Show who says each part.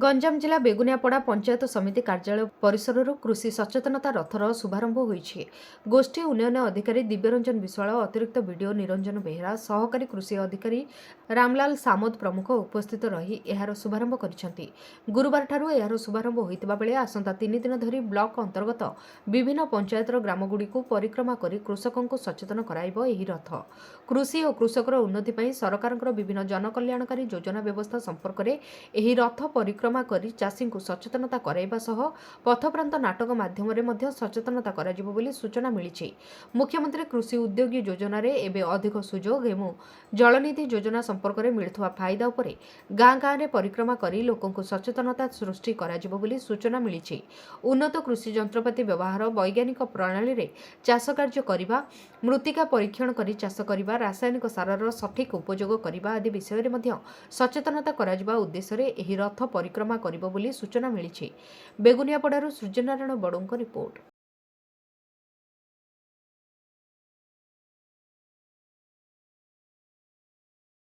Speaker 1: ଗଞ୍ଜାମ ଜିଲ୍ଲା ବେଗୁନିଆପଡ଼ା ପଞ୍ଚାୟତ ସମିତି କାର୍ଯ୍ୟାଳୟ ପରିସରରୁ କୃଷି ସଚେତନତା ରଥର ଶୁଭାରମ୍ଭ ହୋଇଛି। ଗୋଷ୍ଠୀ ଉନ୍ନୟନ ଅଧିକାରୀ ଦିବ୍ୟରଞ୍ଜନ ବିଶ୍ୱାଳ, ଅତିରିକ୍ତ ବିଡିଓ ନିରଞ୍ଜନ ବେହେରା, ସହକାରୀ କୃଷି ଅଧିକାରୀ ରାମଲାଲ ସାମୋଦ ପ୍ରମୁଖ ଉପସ୍ଥିତ ରହି ଏହାର ଶୁଭାରମ୍ଭ କରିଛନ୍ତି। ଗୁରୁବାରଠାରୁ ଏହାର ଶୁଭାରମ୍ଭ ହୋଇଥିବା ବେଳେ ଆସନ୍ତା 3 ଦିନ ଧରି ବ୍ଲକ ଅନ୍ତର୍ଗତ ବିଭିନ୍ନ ପଞ୍ଚାୟତର ଗ୍ରାମଗୁଡ଼ିକୁ ପରିକ୍ରମା କରି କୃଷକଙ୍କୁ ସଚେତନ କରାଇବ ଏହି ରଥ। କୃଷି ଓ କୃଷକର ଉନ୍ନତି ପାଇଁ ସରକାରଙ୍କର ବିଭିନ୍ନ ଜନକଲ୍ୟାଣକାରୀ ଯୋଜନା ବ୍ୟବସ୍ଥା ସମ୍ପର୍କରେ ଏହି ରଥ ପରିକ୍ରମା କରି ଚାଷୀଙ୍କୁ ସଚେତନତା କରାଇବା ସହ ପଥପ୍ରାନ୍ତ ନାଟକ ମାଧ୍ୟମରେ ମଧ୍ୟ ସଚେତନତା କରାଯିବ ବୋଲି ସୂଚନା ମିଳିଛି। ମୁଖ୍ୟମନ୍ତ୍ରୀ କୃଷି ଉଦ୍ୟୋଗୀ ଯୋଜନାରେ ଏବେ ଅଧିକ ସୁଯୋଗ ଏବଂ ଜଳନିଧି ଯୋଜନା ସମ୍ପର୍କରେ ମିଳୁଥିବା ଫାଇଦା ଉପରେ ଗାଁ ଗାଁରେ ପରିକ୍ରମା କରି ଲୋକଙ୍କୁ ସଚେତନତା ସୃଷ୍ଟି କରାଯିବ ବୋଲି ସୂଚନା ମିଳିଛି। ଉନ୍ନତ କୃଷି ଯନ୍ତ୍ରପାତି ବ୍ୟବହାର, ବୈଜ୍ଞାନିକ ପ୍ରଣାଳୀରେ ଚାଷ କାର୍ଯ୍ୟ କରିବା, ମୃତ୍ତିକା ପରୀକ୍ଷଣ କରି ଚାଷ କରିବା, ରାସାୟନିକ ସାରର ସଠିକ୍ ଉପଯୋଗ କରିବା ଆଦି ବିଷୟରେ ମଧ୍ୟ ସଚେତନତା କରାଯିବା ଉଦ୍ଦେଶ୍ୟରେ ଏହି ରଥ ପରିକ୍ରମା କରିବ ବୋଲି ସୂଚନା ମିଳିଛି। ବେଗୁନିଆପଡ଼ାରୁ ସୂର୍ଯ୍ୟନାରାୟଣ ବଡ଼ଙ୍କ ରିପୋର୍ଟ।